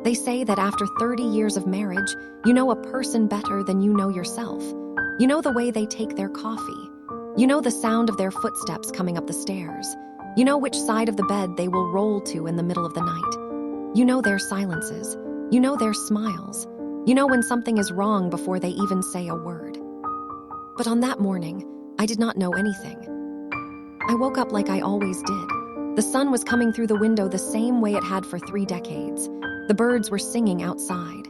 They say that after 30 years of marriage, you know a person better than you know yourself. You know the way they take their coffee. You know the sound of their footsteps coming up the stairs. You know which side of the bed they will roll to in the middle of the night. You know their silences. You know their smiles. You know when something is wrong before they even say a word. But on that morning, I did not know anything. I woke up like I always did. The sun was coming through the window the same way it had for 3 decades. The birds were singing outside.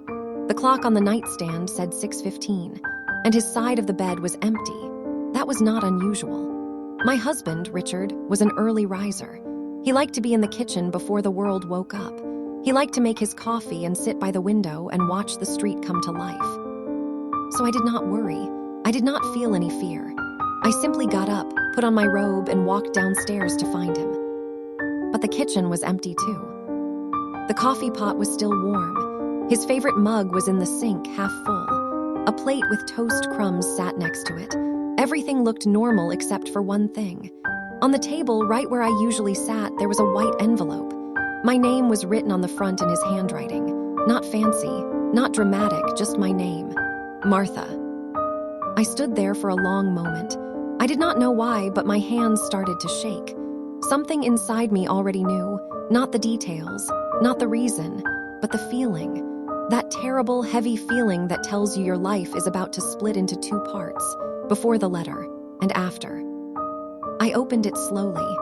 The clock on the nightstand said 6:15, and his side of the bed was empty. That was not unusual. My husband, Richard, was an early riser. He liked to be in the kitchen before the world woke up. He liked to make his coffee and sit by the window and watch the street come to life. So I did not worry. I did not feel any fear. I simply got up, put on my robe, and walked downstairs to find him. But the kitchen was empty too. The coffee pot was still warm. His favorite mug was in the sink, half full. A plate with toast crumbs sat next to it. Everything looked normal except for one thing. On the table, right where I usually sat, there was a white envelope. My name was written on the front in his handwriting. Not fancy, not dramatic, just my name. Martha. I stood there for a long moment. I did not know why, but my hands started to shake. Something inside me already knew, not the details, not the reason, but the feeling. That terrible, heavy feeling that tells you your life is about to split into 2 parts, before the letter and after. I opened it slowly.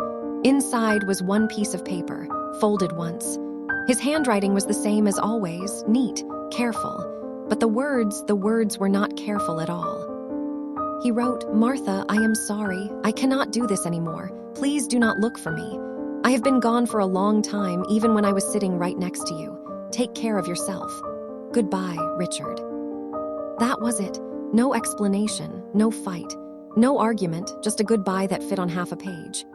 Inside was one piece of paper, folded once. His handwriting was the same as always, neat, careful. But the words were not careful at all. He wrote, "Martha, I am sorry. I cannot do this anymore. Please do not look for me. I have been gone for a long time, even when I was sitting right next to you. Take care of yourself. Goodbye, Richard." That was it. No explanation, no fight, no argument, just a goodbye that fit on half a page.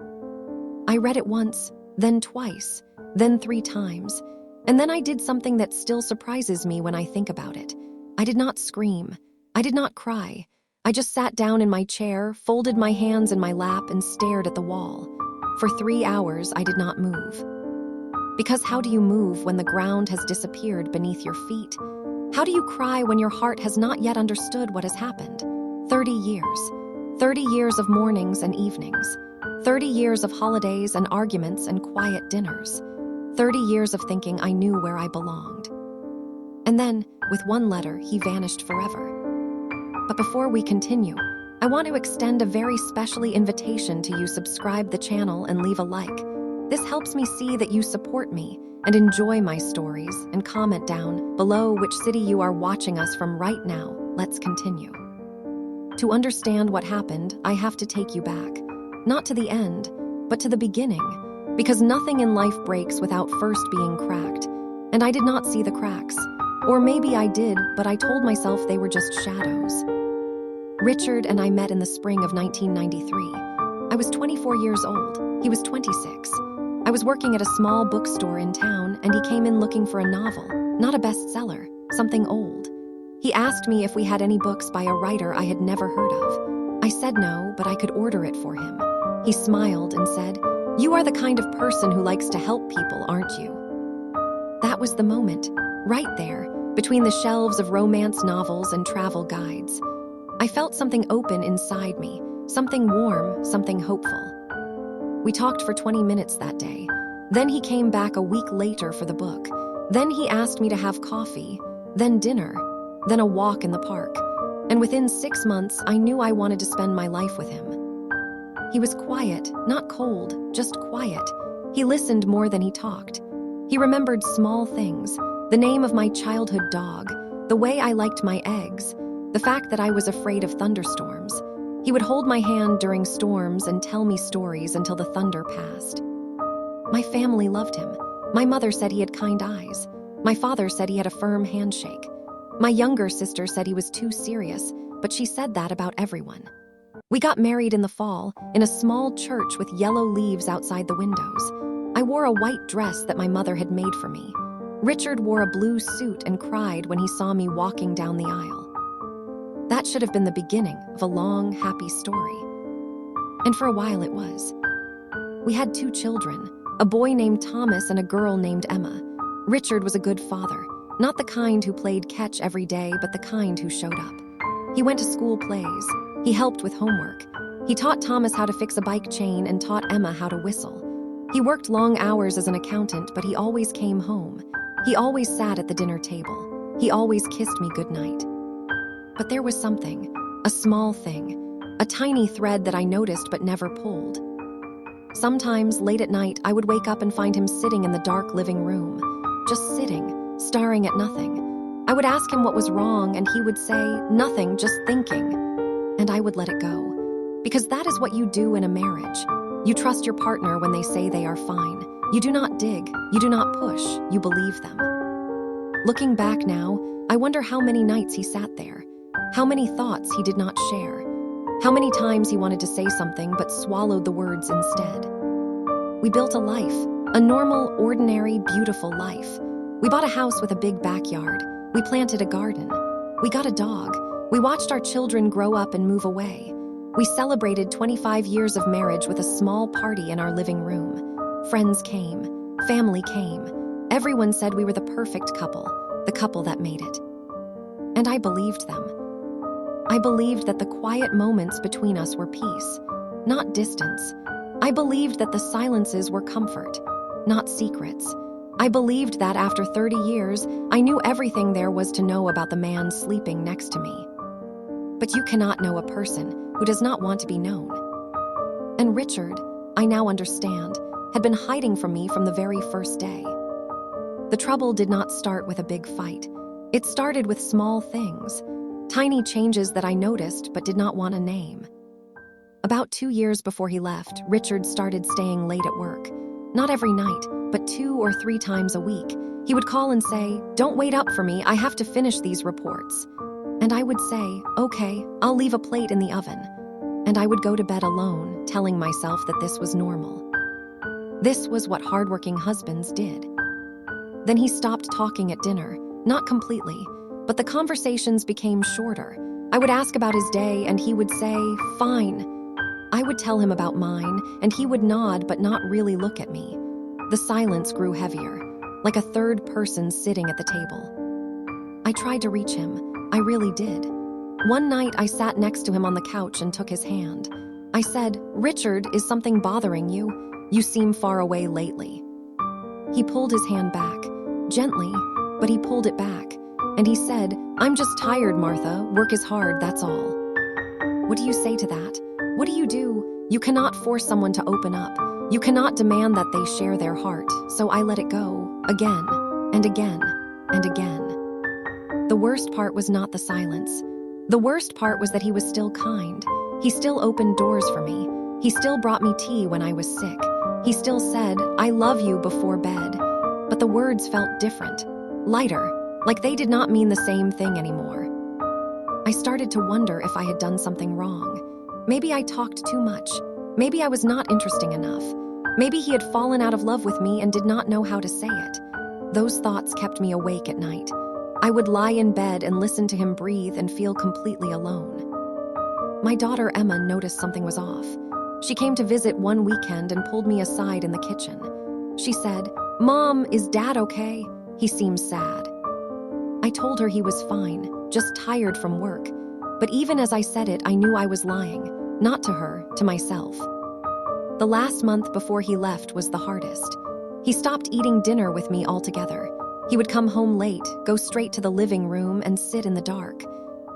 I read it once, then twice, then 3 times, and then I did something that still surprises me when I think about it. I did not scream. I did not cry. I just sat down in my chair, folded my hands in my lap, and stared at the wall. For 3 hours, I did not move. Because how do you move when the ground has disappeared beneath your feet? How do you cry when your heart has not yet understood what has happened? 30 years. 30 years of mornings and evenings. 30 years of holidays and arguments and quiet dinners. 30 years of thinking I knew where I belonged. And then, with one letter, he vanished forever. But before we continue, I want to extend a very special invitation to you: subscribe the channel and leave a like. This helps me see that you support me and enjoy my stories, and comment down below which city you are watching us from right now. Let's continue. To understand what happened, I have to take you back, not to the end, but to the beginning, because nothing in life breaks without first being cracked, and I did not see the cracks. Or maybe I did, but I told myself they were just shadows. Richard and I met in the spring of 1993. I was 24 years old. He was 26. I was working at a small bookstore in town, and he came in looking for a novel, not a bestseller, something old. He asked me if we had any books by a writer I had never heard of. I said no, but I could order it for him. He smiled and said, "You are the kind of person who likes to help people, aren't you?" That was the moment, right there, between the shelves of romance novels and travel guides. I felt something open inside me, something warm, something hopeful. We talked for 20 minutes that day. Then he came back a week later for the book. Then he asked me to have coffee, then dinner, then a walk in the park. And within 6 months, I knew I wanted to spend my life with him. He was quiet, not cold, just quiet. He listened more than he talked. He remembered small things, the name of my childhood dog, the way I liked my eggs, the fact that I was afraid of thunderstorms. He would hold my hand during storms and tell me stories until the thunder passed. My family loved him. My mother said he had kind eyes. My father said he had a firm handshake. My younger sister said he was too serious, but she said that about everyone. We got married in the fall, in a small church with yellow leaves outside the windows. I wore a white dress that my mother had made for me. Richard wore a blue suit and cried when he saw me walking down the aisle. That should have been the beginning of a long, happy story. And for a while it was. We had 2 children, a boy named Thomas and a girl named Emma. Richard was a good father, not the kind who played catch every day, but the kind who showed up. He went to school plays. He helped with homework. He taught Thomas how to fix a bike chain and taught Emma how to whistle. He worked long hours as an accountant, but he always came home. He always sat at the dinner table. He always kissed me goodnight. But there was something, a small thing, a tiny thread that I noticed but never pulled. Sometimes, late at night, I would wake up and find him sitting in the dark living room, just sitting, staring at nothing. I would ask him what was wrong, and he would say, "Nothing, just thinking." And I would let it go. Because that is what you do in a marriage. You trust your partner when they say they are fine. You do not dig, you do not push, you believe them. Looking back now, I wonder how many nights he sat there, how many thoughts he did not share, how many times he wanted to say something but swallowed the words instead. We built a life, a normal, ordinary, beautiful life. We bought a house with a big backyard. We planted a garden. We got a dog. We watched our children grow up and move away. We celebrated 25 years of marriage with a small party in our living room. Friends came. Family came. Everyone said we were the perfect couple, the couple that made it. And I believed them. I believed that the quiet moments between us were peace, not distance. I believed that the silences were comfort, not secrets. I believed that after 30 years, I knew everything there was to know about the man sleeping next to me. But you cannot know a person who does not want to be known. And Richard, I now understand, had been hiding from me from the very first day. The trouble did not start with a big fight. It started with small things, tiny changes that I noticed but did not want to name. About 2 years before he left, Richard started staying late at work. Not every night, but 2 or 3 times a week. He would call and say, "Don't wait up for me, I have to finish these reports." And I would say, "Okay, I'll leave a plate in the oven." And I would go to bed alone, telling myself that this was normal. This was what hardworking husbands did. Then he stopped talking at dinner, not completely, but the conversations became shorter. I would ask about his day, and he would say, "Fine." I would tell him about mine, and he would nod but not really look at me. The silence grew heavier, like a third person sitting at the table. I tried to reach him. I really did. One night, I sat next to him on the couch and took his hand. I said, "Richard, is something bothering you? You seem far away lately." He pulled his hand back, gently, but he pulled it back. And he said, "I'm just tired, Martha. Work is hard, that's all." What do you say to that? What do? You cannot force someone to open up. You cannot demand that they share their heart. So I let it go, again, and again, and again. The worst part was not the silence. The worst part was that he was still kind. He still opened doors for me. He still brought me tea when I was sick. He still said, "I love you" before bed. But the words felt different, lighter, like they did not mean the same thing anymore. I started to wonder if I had done something wrong. Maybe I talked too much. Maybe I was not interesting enough. Maybe he had fallen out of love with me and did not know how to say it. Those thoughts kept me awake at night. I would lie in bed and listen to him breathe and feel completely alone. My daughter Emma noticed something was off. She came to visit one weekend and pulled me aside in the kitchen. She said, "Mom, is Dad okay? He seems sad." I told her he was fine, just tired from work. But even as I said it, I knew I was lying, not to her, to myself. The last month before he left was the hardest. He stopped eating dinner with me altogether. He would come home late, go straight to the living room, and sit in the dark.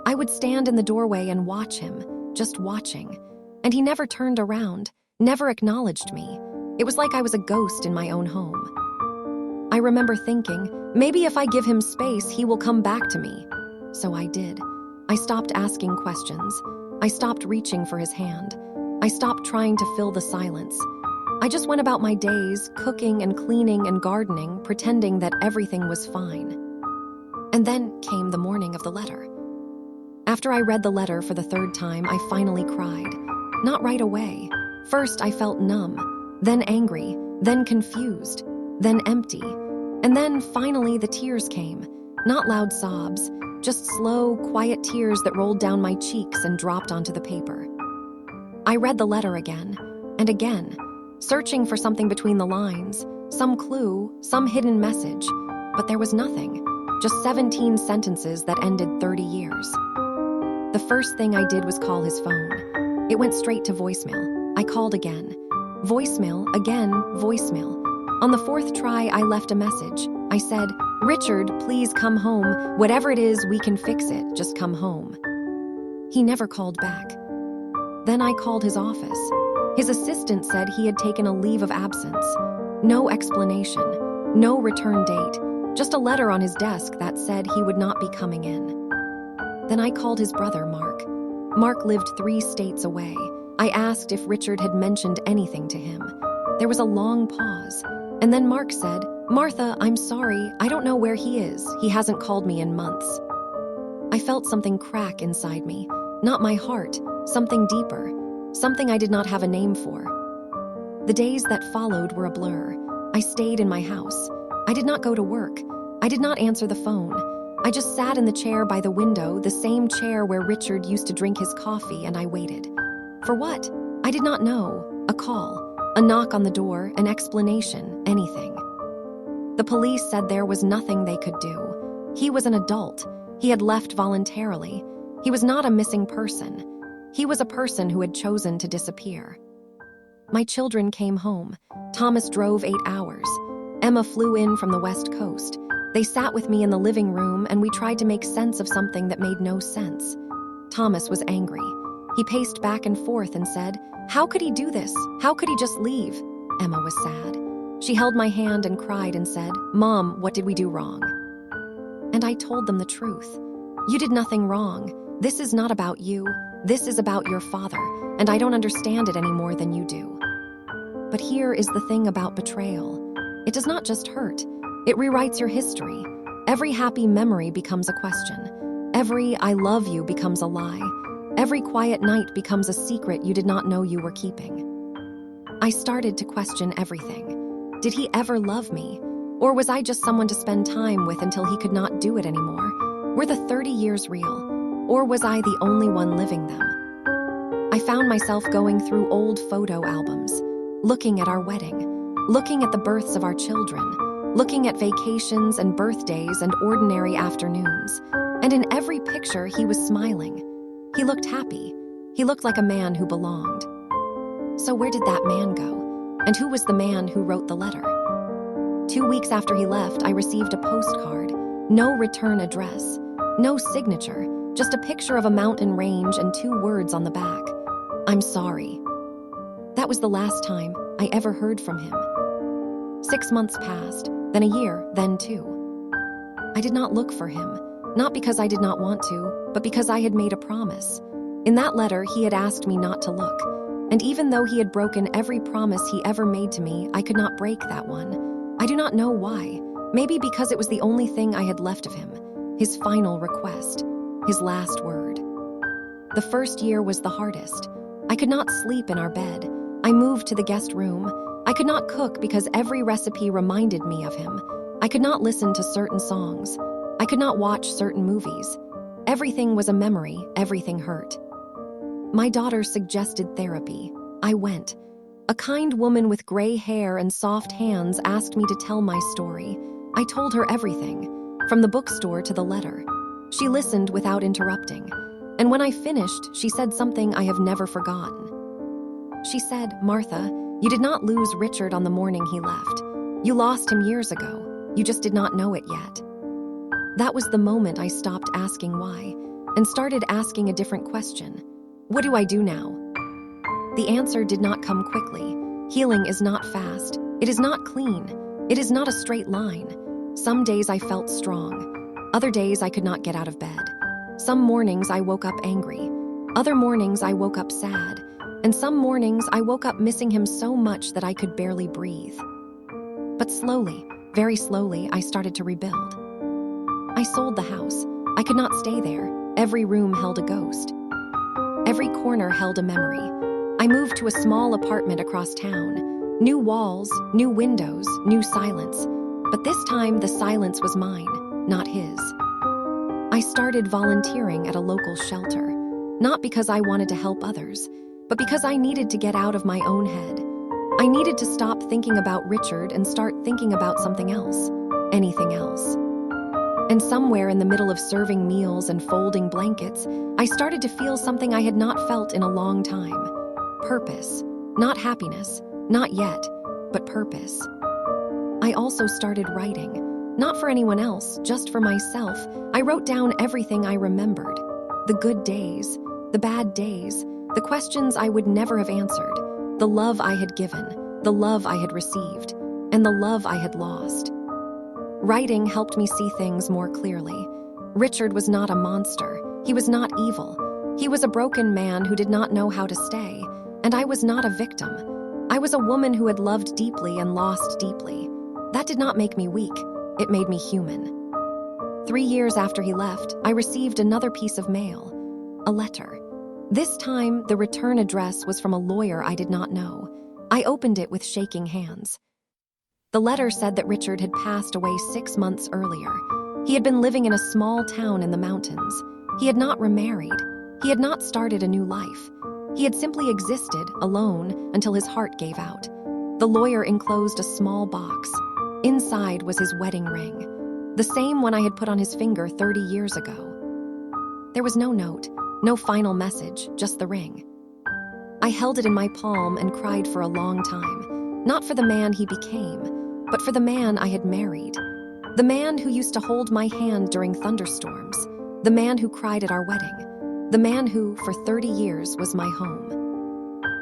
I would stand in the doorway and watch him, just watching. And he never turned around, never acknowledged me. It was like I was a ghost in my own home. I remember thinking, maybe if I give him space, he will come back to me. So I did. I stopped asking questions. I stopped reaching for his hand. I stopped trying to fill the silence. I just went about my days, cooking and cleaning and gardening, pretending that everything was fine. And then came the morning of the letter. After I read the letter for the 3rd time, I finally cried. Not right away. First, I felt numb, then angry, then confused, then empty. And then, finally, the tears came. Not loud sobs, just slow, quiet tears that rolled down my cheeks and dropped onto the paper. I read the letter again, and again, searching for something between the lines, some clue, some hidden message. but there was nothing. Just 17 sentences that ended 30 years. The first thing I did was call his phone. It went straight to voicemail. I called again. Voicemail, again, voicemail. On the fourth try, I left a message. I said, "Richard, please come home. Whatever it is, we can fix it. Just come home." He never called back. Then I called his office. His assistant said he had taken a leave of absence. No explanation, no return date, just a letter on his desk that said he would not be coming in. Then I called his brother, Mark. Mark lived 3 states away. I asked if Richard had mentioned anything to him. There was a long pause, and then Mark said, "Martha, I'm sorry, I don't know where he is. He hasn't called me in months." I felt something crack inside me, not my heart, something deeper, something I did not have a name for. The days that followed were a blur. I stayed in my house. I did not go to work. I did not answer the phone. I just sat in the chair by the window, the same chair where Richard used to drink his coffee, and I waited. For what? I did not know. A call, a knock on the door, an explanation, anything. The police said there was nothing they could do. He was an adult. He had left voluntarily. He was not a missing person. He was a person who had chosen to disappear. My children came home. Thomas drove 8 hours. Emma flew in from the West Coast. They sat with me in the living room and we tried to make sense of something that made no sense. Thomas was angry. He paced back and forth and said, "How could he do this? How could he just leave?" Emma was sad. She held my hand and cried and said, "Mom, what did we do wrong?" And I told them the truth. "You did nothing wrong. This is not about you. This is about your father, and I don't understand it any more than you do." But here is the thing about betrayal. It does not just hurt. It rewrites your history. Every happy memory becomes a question. Every "I love you" becomes a lie. Every quiet night becomes a secret you did not know you were keeping. I started to question everything. Did he ever love me? Or was I just someone to spend time with until he could not do it anymore? Were the 30 years real? Or was I the only one living them? I found myself going through old photo albums, looking at our wedding, looking at the births of our children, looking at vacations and birthdays and ordinary afternoons. And in every picture, he was smiling. He looked happy. He looked like a man who belonged. So where did that man go? And who was the man who wrote the letter? 2 weeks after he left, I received a postcard. No return address. No signature. Just a picture of a mountain range and 2 words on the back. "I'm sorry." That was the last time I ever heard from him. 6 months passed, then a year, then 2. I did not look for him, not because I did not want to, but because I had made a promise. In that letter, he had asked me not to look. And even though he had broken every promise he ever made to me, I could not break that one. I do not know why. Maybe because it was the only thing I had left of him. His final request. His last word. The first year was the hardest. I could not sleep in our bed. I moved to the guest room. I could not cook because every recipe reminded me of him. I could not listen to certain songs. I could not watch certain movies. Everything was a memory, everything hurt. My daughter suggested therapy. I went. A kind woman with gray hair and soft hands asked me to tell my story. I told her everything, from the bookstore to the letter. She listened without interrupting. And when I finished, she said something I have never forgotten. She said, "Martha, you did not lose Richard on the morning he left. You lost him years ago. You just did not know it yet." That was the moment I stopped asking why and started asking a different question. What do I do now? The answer did not come quickly. Healing is not fast. It is not clean. It is not a straight line. Some days I felt strong. Other days I could not get out of bed. Some mornings I woke up angry. Other mornings I woke up sad. And some mornings I woke up missing him so much that I could barely breathe. But slowly, very slowly, I started to rebuild. I sold the house. I could not stay there. Every room held a ghost. Every corner held a memory. I moved to a small apartment across town. New walls, new windows, new silence. But this time the silence was mine, not his. I started volunteering at a local shelter, not because I wanted to help others, but because I needed to get out of my own head. I needed to stop thinking about Richard and start thinking about something else. anything else. And somewhere in the middle of serving meals and folding blankets, I started to feel something I had not felt in a long time. Purpose. Not happiness, not yet, but purpose. I also started writing. Not for anyone else, just for myself. I wrote down everything I remembered. The good days, the bad days, the questions I would never have answered, the love I had given, the love I had received, and the love I had lost. Writing helped me see things more clearly. Richard was not a monster. He was not evil. He was a broken man who did not know how to stay, and I was not a victim. I was a woman who had loved deeply and lost deeply. That did not make me weak. It made me human. 3 years after he left, I received another piece of mail, a letter. This time, the return address was from a lawyer I did not know. I opened it with shaking hands. The letter said that Richard had passed away 6 months earlier. He had been living in a small town in the mountains. He had not remarried. He had not started a new life. He had simply existed, alone, until his heart gave out. The lawyer enclosed a small box. Inside was his wedding ring, the same one I had put on his finger 30 years ago. There was no note, no final message, just the ring. I held it in my palm and cried for a long time, not for the man he became, but for the man I had married. The man who used to hold my hand during thunderstorms. The man who cried at our wedding. The man who, for 30 years, was my home.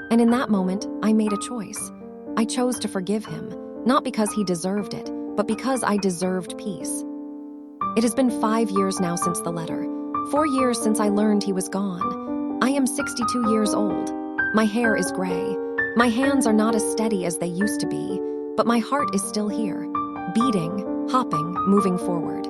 And in that moment, I made a choice. I chose to forgive him, not because he deserved it, but because I deserved peace. It has been 5 years now since the letter. 4 years since I learned he was gone. I am 62 years old. My hair is gray. My hands are not as steady as they used to be, but my heart is still here, beating, hopping, moving forward.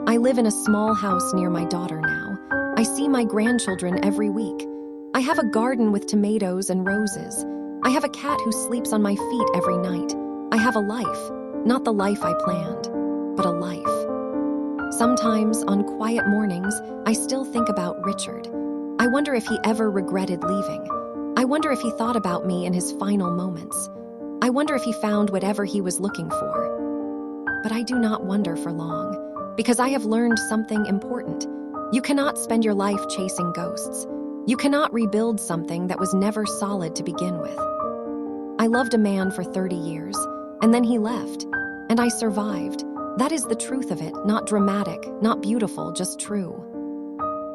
I live in a small house near my daughter now. I see my grandchildren every week. I have a garden with tomatoes and roses. I have a cat who sleeps on my feet every night. I have a life, not the life I planned, but a life. Sometimes, on quiet mornings, I still think about Richard. I wonder if he ever regretted leaving. I wonder if he thought about me in his final moments. I wonder if he found whatever he was looking for. But I do not wonder for long, because I have learned something important. You cannot spend your life chasing ghosts. You cannot rebuild something that was never solid to begin with. I loved a man for 30 years, and then he left, and I survived. That is the truth of it, not dramatic, not beautiful, just true.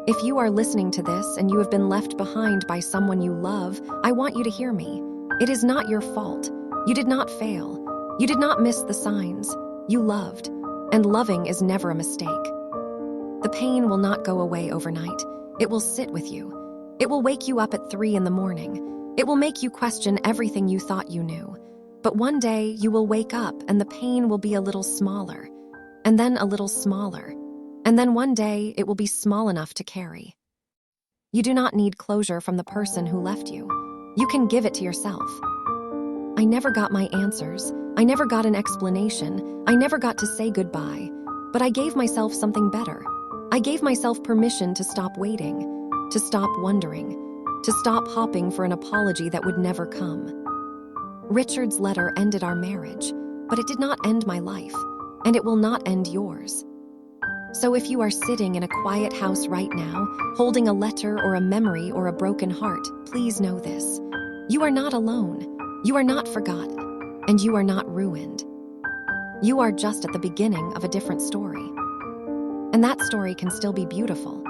If you are listening to this and you have been left behind by someone you love, I want you to hear me. It is not your fault. You did not fail. You did not miss the signs. You loved, and loving is never a mistake. The pain will not go away overnight. It will sit with you. It will wake you up at 3 in the morning. It will make you question everything you thought you knew. But one day you will wake up and the pain will be a little smaller, and then a little smaller, and then one day it will be small enough to carry. You do not need closure from the person who left you. You can give it to yourself. I never got my answers. I never got an explanation. I never got to say goodbye. But I gave myself something better. I gave myself permission to stop waiting, to stop wondering, to stop hopping for an apology that would never come. Richard's letter ended our marriage, but it did not end my life, and it will not end yours. So if you are sitting in a quiet house right now, holding a letter or a memory or a broken heart, please know this. You are not alone. You are not forgotten, and you are not ruined. You are just at the beginning of a different story. And that story can still be beautiful.